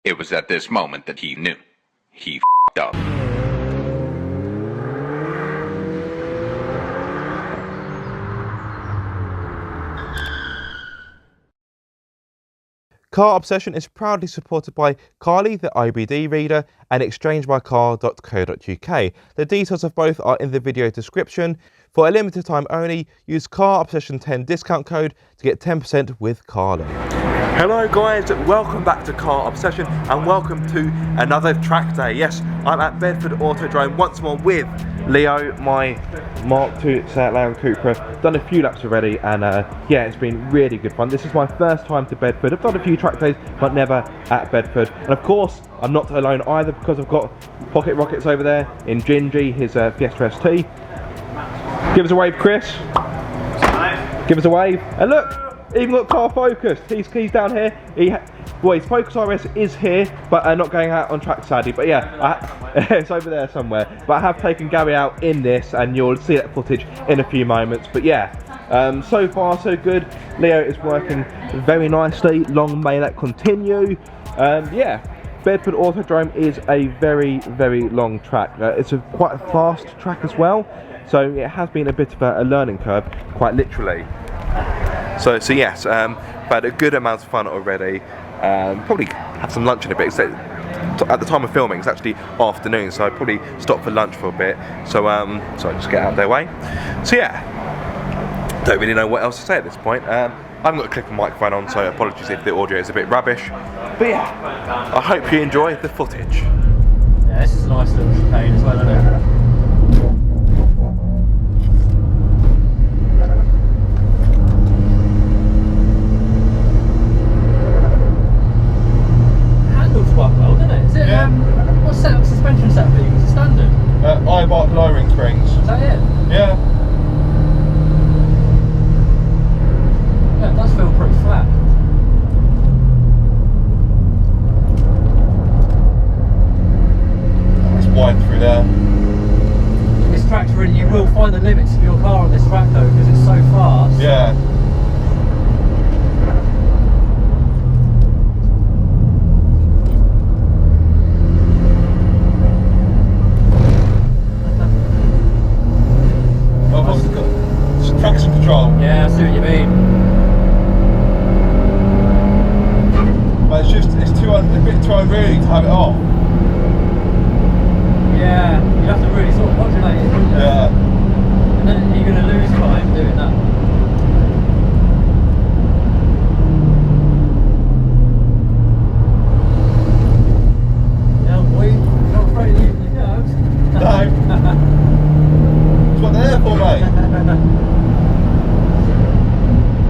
It was at this moment that he knew. He f***ed up. Car Obsession is proudly supported by Carly, the IBD reader, and exchangebycar.co.uk. The details of both are in the video description. For a limited time only, use Car Obsession 10 discount code to get 10% with Carly. Hello guys, welcome back to Car Obsession and welcome to another track day. Yes, I'm at Bedford Autodrome once more with Leo, my Mk2 SEAT Leon Cupra. Done a few laps already and yeah, it's been really good fun. This is my first time to Bedford. I've done a few track days but never at Bedford. And of course, I'm not alone either because I've got Pocket Rockets over there in Gingy, his Fiesta ST. Give us a wave, Chris. Give us a wave. And look! Even got car focused. He's down here. Well, his Focus RS is here, but not going out on track sadly. But yeah, it's over there somewhere. But I have taken Gary out in this, and you'll see that footage in a few moments. But yeah, so far so good. Leo is working very nicely. Long may that continue. Yeah, Bedford Autodrome is a very, very long track. It's quite a fast track as well, so it has been a bit of a learning curve, quite literally. So yes, I've had a good amount of fun already. Probably have some lunch in a bit. So at the time of filming, it's actually afternoon, so I probably stop for lunch for a bit. So I just get out of their way. So yeah, don't really know what else to say at this point. I haven't got a clip of microphone on, so apologies if the audio is a bit rubbish. But yeah, I hope you enjoy the footage. Yeah, this is a nice little chicane as well, isn't it? What suspension setup are you using? Is it standard? I-bar lowering springs. Is that it? Yeah. Yeah, it does feel pretty flat. It's wide through there. This track's really, you will find the limits of your car on this track though, because it's so fast. Yeah. Yeah, I see what you mean. But it's a bit too unruly to have it off. Yeah, you have to really sort of modulate it, wouldn't you? Yeah. And then you're going to lose time doing that. Yeah, boy, you're not afraid of using the curves. No. That's what they're there for, mate.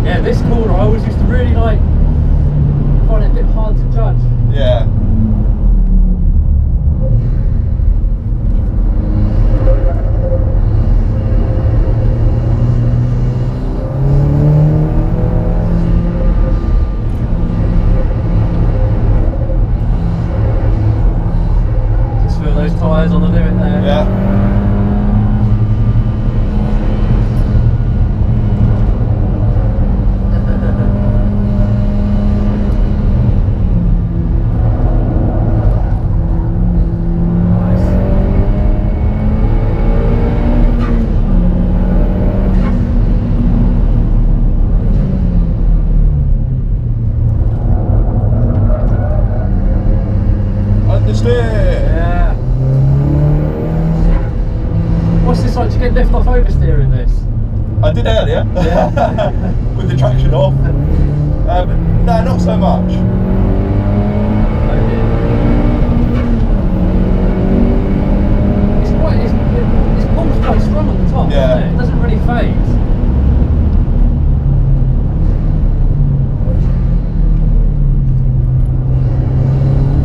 Yeah, this corner I always used to really like, find it a bit hard to judge. Yeah. Just feel those tyres on the limit there. Yeah. Yeah. What's this like to get lift off oversteer in this? I did earlier. Yeah. With the traction off. No, not so much. It's pull's quite strong at the top, yeah. Isn't it? It doesn't really fade.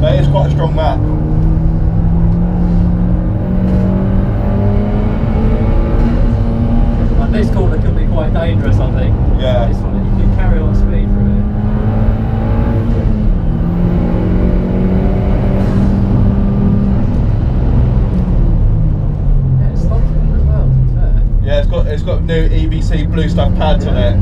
It is quite a strong map. And this corner could be quite dangerous, I think. Yeah. This one, you can carry on speed through it. Yeah, it's slow as well, to be fair. Yeah, it's got new EBC blue stuff pads on it.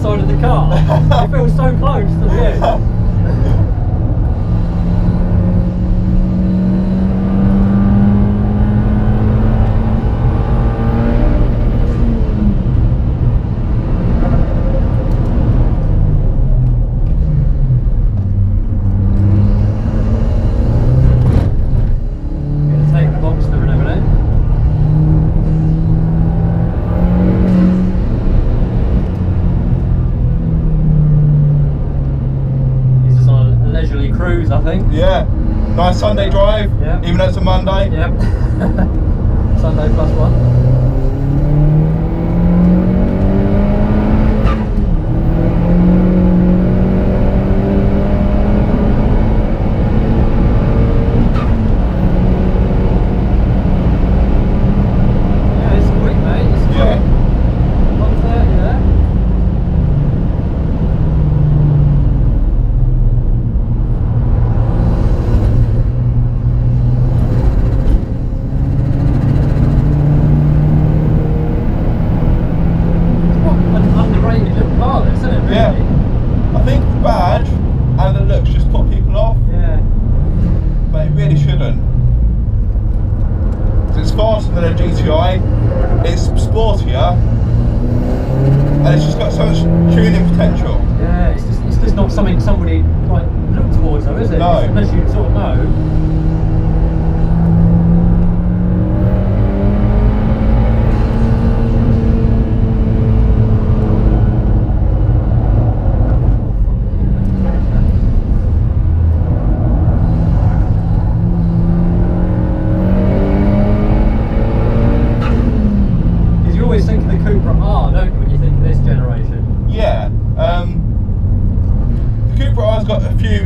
side of the car. It feels so close to the edge. I think. Yeah. Nice Sunday drive. Yeah. Even though it's a Monday. Yep. Sunday +1. Than a GTI, it's sportier, and it's just got so much tuning potential. Yeah, it's just not something somebody like look towards, though, is it? No. Unless you sort of know.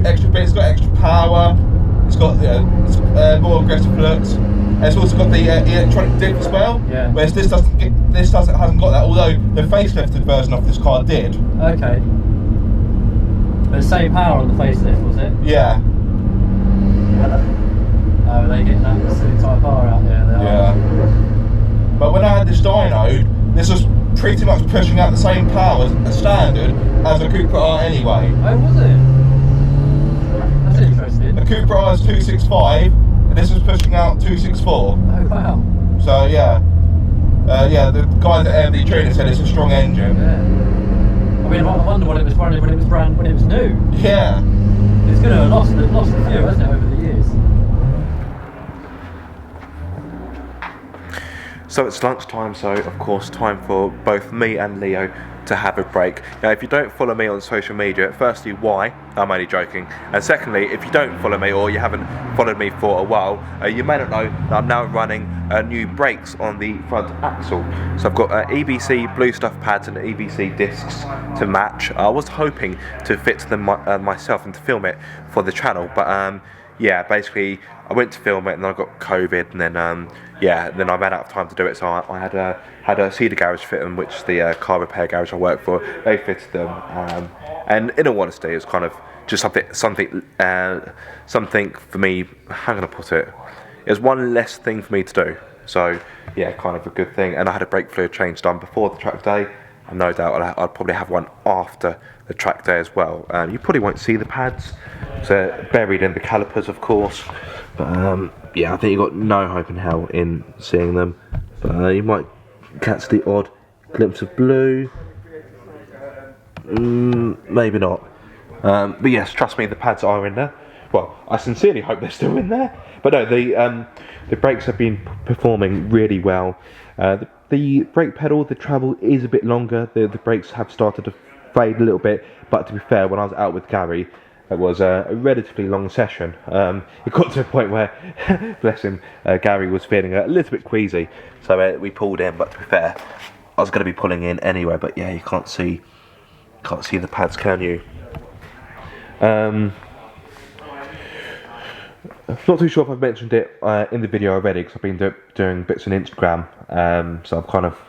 Extra bits, it's got extra power, it's got more aggressive looks. It's also got the electronic diff as well. Yeah. Whereas this hasn't got that. Although the facelifted version of this car did. Okay. But the same power on the facelift, was it? Yeah. Oh, they get that silly Type R out there. Yeah. But when I had this dynoed, this was pretty much pushing out the same power as standard as a Cupra R anyway. Oh, was it? That's interesting. The Cupra R is 265, and this was pushing out 264. Oh wow. So yeah, the guys at AMD Tuning said it's a strong engine. Yeah. I mean, I wonder what it was running when it was new. Yeah. It's going to have lost a few, hasn't it, over the years? So it's lunchtime, so of course time for both me and Leo to have a break. Now if you don't follow me on social media, firstly why? I'm only joking. And secondly, if you don't follow me or you haven't followed me for a while, you may not know that I'm now running new brakes on the front axle. So I've got EBC Blue Stuff pads and EBC discs to match. I was hoping to fit them myself and to film it for the channel, but yeah, basically I went to film it and then I got COVID, and then then I ran out of time to do it, so I had a Cedar garage fit them, which the car repair garage I work for, they fitted them, and in all honesty, it was kind of just something for me. How can I put it? It was one less thing for me to do, so yeah, kind of a good thing. And I had a brake fluid change done before the track day, and no doubt I'd probably have one after the track day as well. You probably won't see the pads, so buried in the calipers, of course. But yeah, I think you've got no hope in hell in seeing them. But you might catch the odd glimpse of blue. Maybe not. But yes, trust me, the pads are in there. Well, I sincerely hope they're still in there. But no, the brakes have been performing really well. The brake pedal, the travel is a bit longer. The brakes have started to fade a little bit. But to be fair, when I was out with Gary, it was a relatively long session. It got to a point where, bless him, Gary was feeling a little bit queasy. So we pulled in. But to be fair, I was going to be pulling in anyway. But yeah, you can't see the pads, can you? Not too sure if I've mentioned it in the video already, because I've been doing bits on Instagram, so I've kind of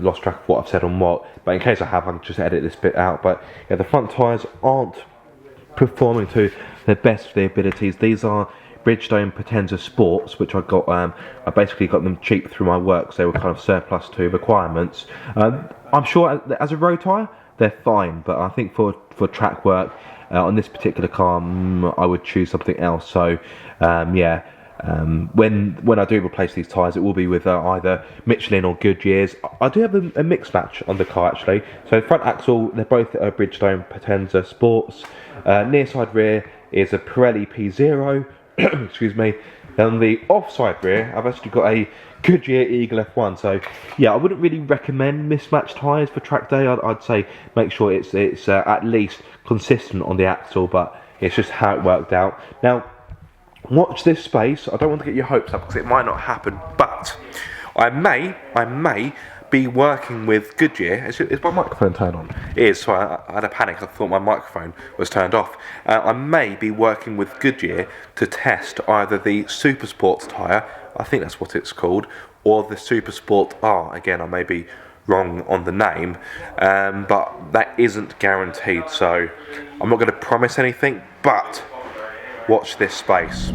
lost track of what I've said on what, but in case I have, I'll just edit this bit out. But yeah, the front tyres aren't performing to their best of their abilities. These are Bridgestone Potenza Sports, which I got, I basically got them cheap through my work, so they were kind of surplus to requirements. I'm sure as a road tyre, they're fine, but I think for track work on this particular car, I would choose something else. So yeah, when I do replace these tyres, it will be with either Michelin or Goodyear's. I do have a mixed match on the car actually. So front axle, they're both Bridgestone Potenza Sports. Near side rear is a Pirelli P0. Excuse me. And on the offside rear, I've actually got a Goodyear Eagle F1. So yeah, I wouldn't really recommend mismatched tyres for track day. I'd say make sure it's at least consistent on the axle, but it's just how it worked out. Now, watch this space. I don't want to get your hopes up because it might not happen, but I may be working with Goodyear. Is my microphone turned on? It is. So I had a panic. I thought my microphone was turned off. I may be working with Goodyear to test either the Super Sports tyre, I think that's what it's called, or the Super Sport R. Again, I may be wrong on the name, but that isn't guaranteed. So I'm not going to promise anything, but watch this space.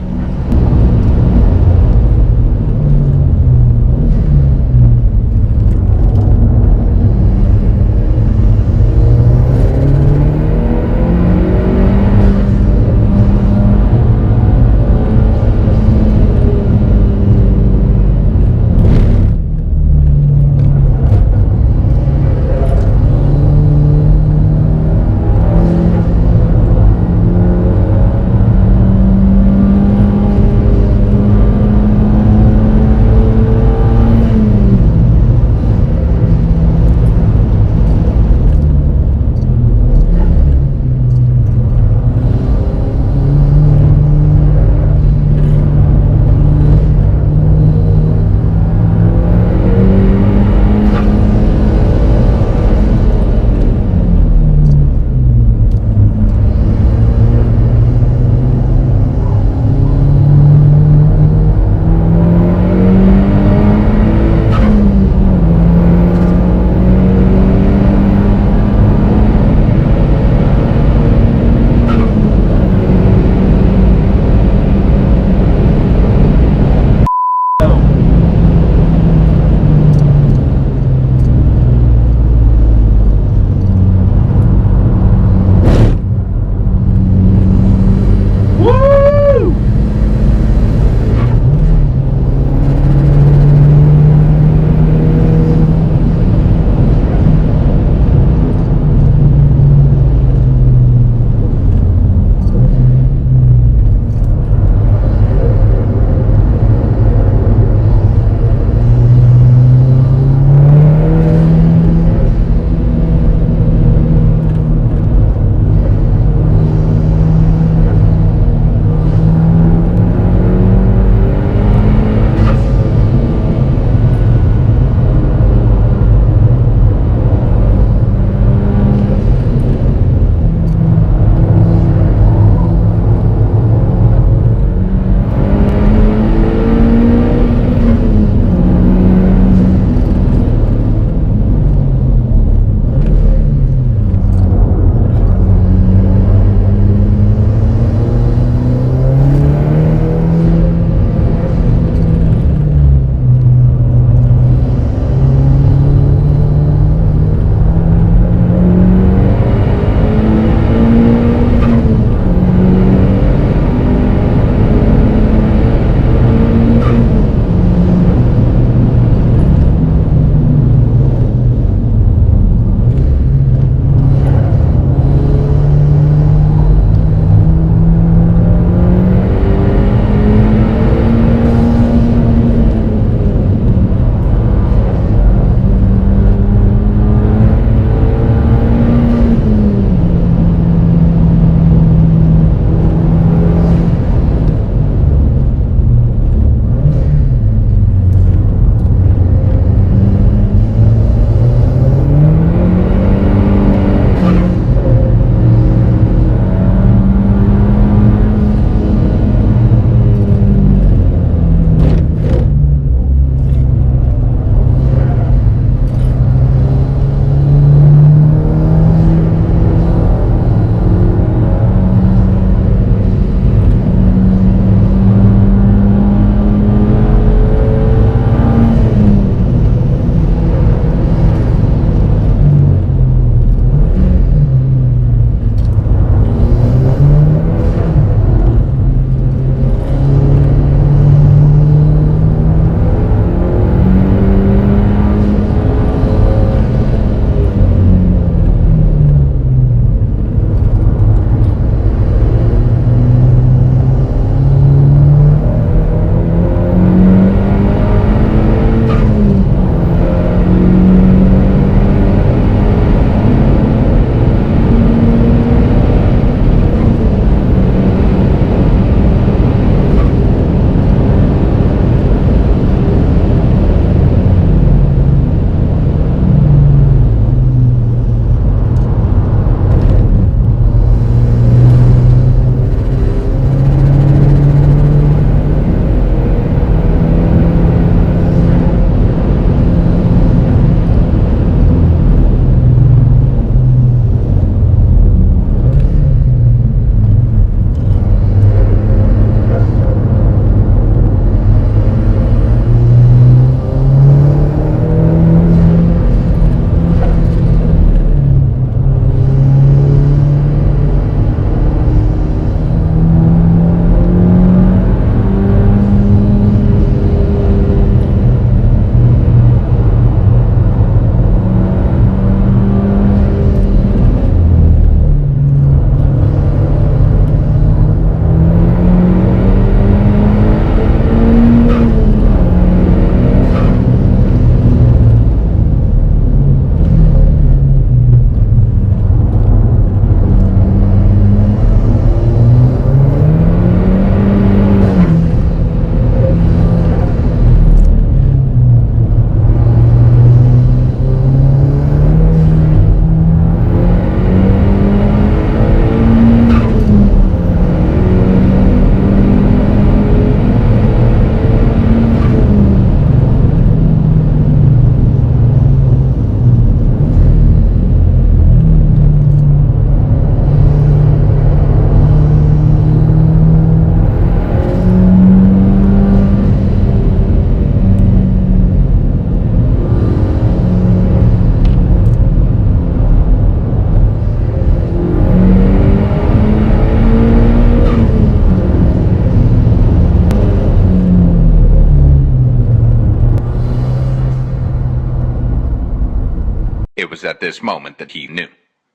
It was at this moment that he knew.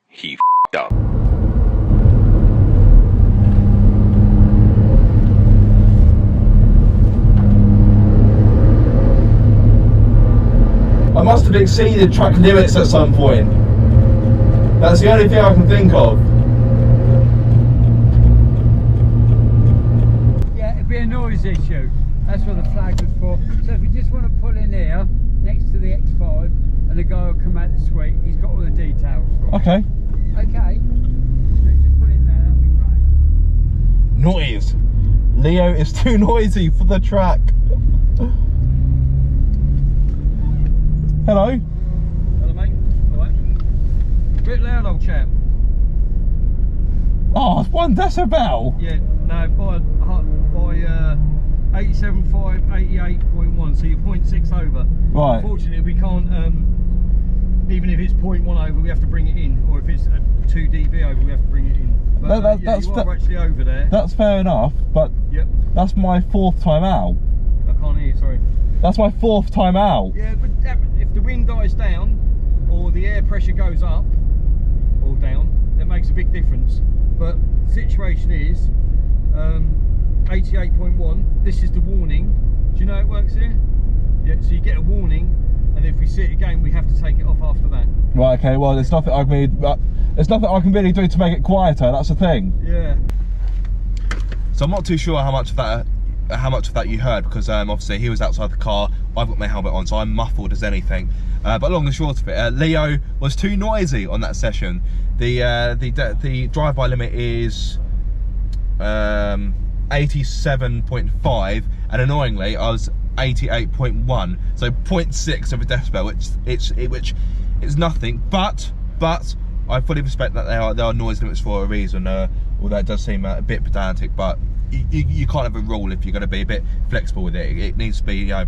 He f***ed up. I must have exceeded track limits at some point. That's the only thing I can think of. Yeah, it'd be a noise issue. That's what the flag was for. So if you just want to pull in here, next to the X5, and the guy will come out the suite, he's got all the details for it. Okay. Okay. So just put in there, that'd be great. Noise. Leo is too noisy for the track. Hello. Hello, mate. All right. Bit loud, old chap. Oh, it's 1 decibel. Yeah, no, by 87.5, 88.1, so you're 0.6 over. Right. Unfortunately, we can't, even if it's 0.1 over, we have to bring it in, or if it's 2 dB over, we have to bring it in. But yeah, you are actually over there. That's fair enough, but Yep. that's my 4th time out. I can't hear you, sorry. That's my 4th time out. Yeah, but if the wind dies down, or the air pressure goes up, or down, that makes a big difference. But the situation is, 88.1, this is the warning. Do you know how it works here? Yeah, so you get a warning, and if we see it again, we have to take it off after that. Right, okay, well, there's nothing I can really do to make it quieter, that's the thing. Yeah. So I'm not too sure how much of that you heard, because obviously he was outside the car, I've got my helmet on, so I'm muffled as anything. But long and short of it, Leo was too noisy on that session. The drive-by limit is 87.5, and annoyingly I was 88.1, so 0.6 of a decibel, which is nothing. But I fully respect that there are noise limits for a reason. Although it does seem a bit pedantic, but you can't have a rule if you're going to be a bit flexible with it. It needs to be you know,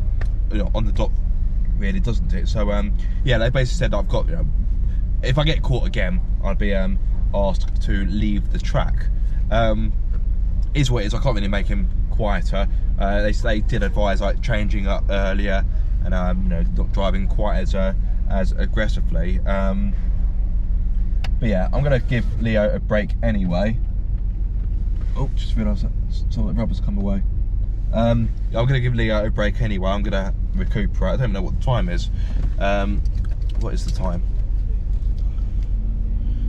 on the dot, really, doesn't it? So yeah, they basically said that I've got, if I get caught again, I'd be asked to leave the track. Is what it is. I can't really make him quieter. They did advise like changing up earlier and not driving quite as aggressively. But yeah, I'm gonna give Leo a break anyway. Oh, just realised that some of the rubber's come away. I'm gonna give Leo a break anyway. I'm gonna recuperate. I don't know what the time is. What is the time?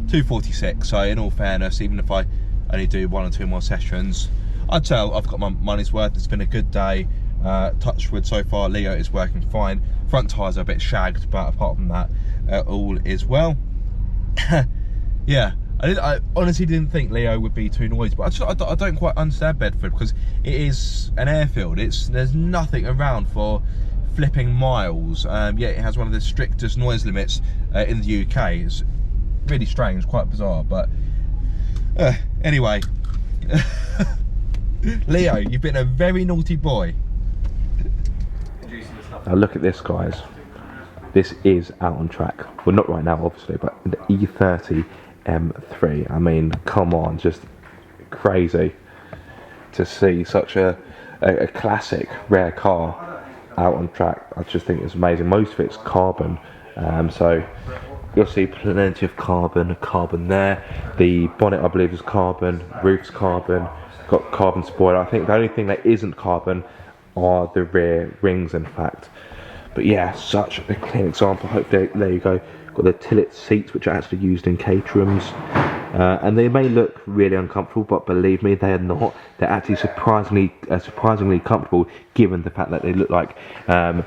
2:46. So in all fairness, even if I only do 1 or 2 more sessions, I'd say I've got my money's worth. It's been a good day. Touch wood so far, Leo is working fine. Front tyres are a bit shagged, but apart from that, all is well. Yeah, I honestly didn't think Leo would be too noisy, but I don't quite understand Bedford, because it is an airfield. There's nothing around for flipping miles. Yet it has one of the strictest noise limits in the UK. It's really strange, quite bizarre, but anyway. Leo, you've been a very naughty boy. Now look at this, guys. This is out on track. Well, not right now, obviously, but the E30 M3. I mean, come on, just crazy to see such a classic, rare car out on track. I just think it's amazing. Most of it's carbon, so you'll see plenty of carbon there. The bonnet, I believe, is carbon. Roof's carbon. Got carbon spoiler. I think the only thing that isn't carbon are the rear rings, in fact. But yeah, such a clean example. Hopefully, there you go. Got the tilt seats, which are actually used in caterums, and they may look really uncomfortable, but believe me, they are not. They're actually surprisingly comfortable, given the fact that they look like a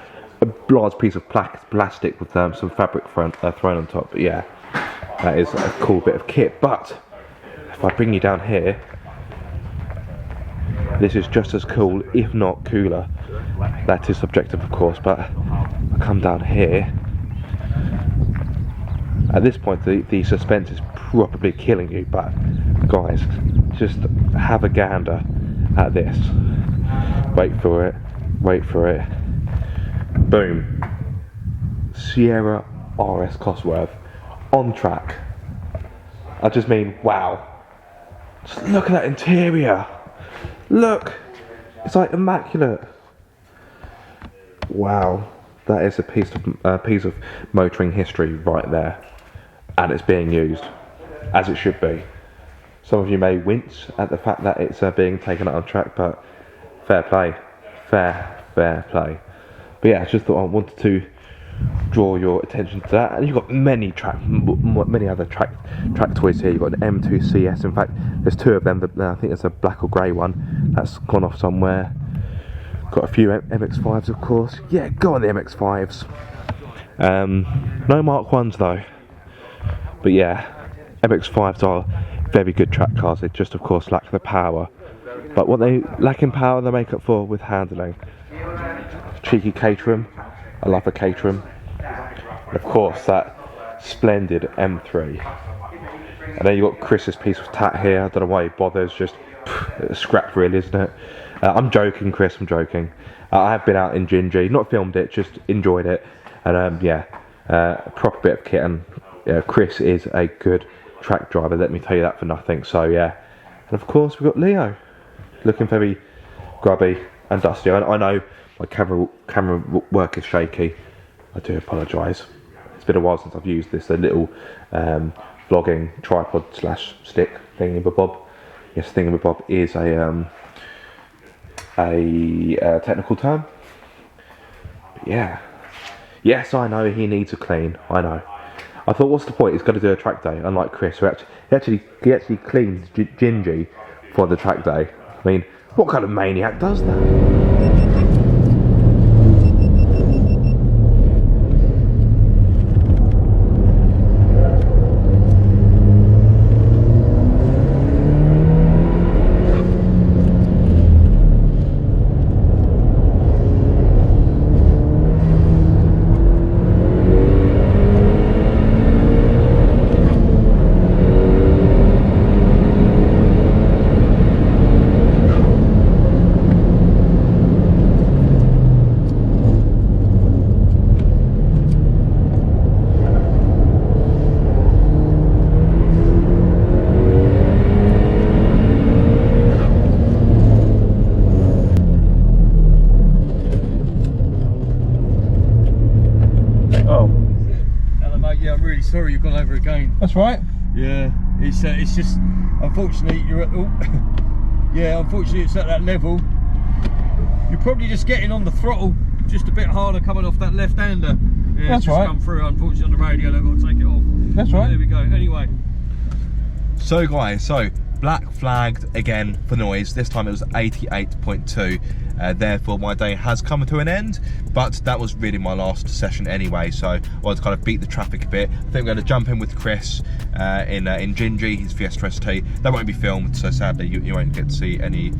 large piece of plastic with some fabric thrown on top. But yeah, that is a cool bit of kit. But if I bring you down here, this is just as cool, if not cooler. That is subjective, of course, but I come down here. At this point, the suspense is probably killing you, but guys, just have a gander at this. Wait for it. Boom. Sierra RS Cosworth on track. I just mean, wow. Just look at that interior. Look, it's like immaculate. Wow, that is a piece of motoring history right there, and it's being used as it should be. Some of you may wince at the fact that it's being taken out on track, but fair play, fair play. But yeah, I just thought I wanted to draw your attention to that. And you've got many other track toys here. You've got an M2 CS. In fact, there's two of them. I think there's a black or grey one that's gone off somewhere. Got a few MX5s, of course. Yeah, go on the MX5s. No Mark 1s though. But yeah, MX5s are very good track cars. They just, of course, lack the power. But what they lack in power, they make up for with handling. Cheeky Caterham. I love a Caterham. And of course, that splendid M3. And then you've got Chris's piece of tat here. I don't know why he bothers. Just a scrap, really, isn't it? I'm joking, Chris. I'm joking. I have been out in Gingy, not filmed it, just enjoyed it. And yeah, a proper bit of kit. And Chris is a good track driver. Let me tell you that for nothing. So yeah. And of course, we've got Leo, looking very grubby and dusty. I know my camera work is shaky. I do apologise. It's been a while since I've used this little vlogging tripod / stick thingamabob. Yes, thingamabob is a technical term. But yeah. Yes, I know he needs a clean. I know. I thought, what's the point? He's got to do a track day, unlike Chris, who actually cleans Gingy for the track day. I mean, what kind of maniac does that? Sorry you've gone over again. That's right. Yeah, it's just unfortunately you're at unfortunately it's at that level. You're probably just getting on the throttle just a bit harder coming off that left-hander. Yeah, that's it's just right. come through. Unfortunately on the radio they've got to take it off. That's right. There we go. Anyway. So guys, black flagged again for noise. This time it was 88.2. Therefore my day has come to an end, but that was really my last session anyway, so I wanted to kind of beat the traffic a bit. I think we're going to jump in with Chris in Gingy, his Fiesta ST. That won't be filmed, so sadly you won't get to see any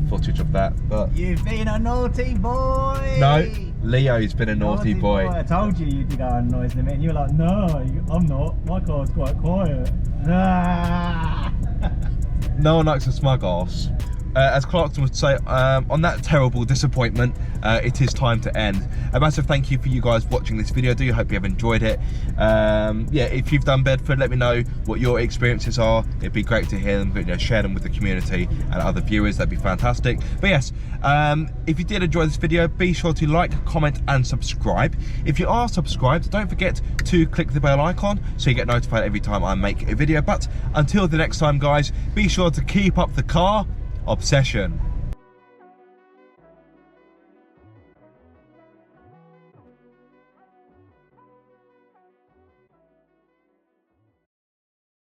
footage of that. But you've been a naughty boy. No, Leo's been a naughty boy. I told you you'd be going noise limit, and you were like, no, I'm not. My car's quite quiet. Ah. No one likes a smug arse. As Clarkson would say, on that terrible disappointment, it is time to end. A massive thank you for you guys watching this video. I do hope you have enjoyed it. Yeah, if you've done Bedford, let me know what your experiences are. It'd be great to hear them, but, you know, share them with the community and other viewers. That'd be fantastic. But yes, if you did enjoy this video, be sure to like, comment and subscribe. If you are subscribed, don't forget to click the bell icon so you get notified every time I make a video. But until the next time guys, be sure to keep up the car obsession.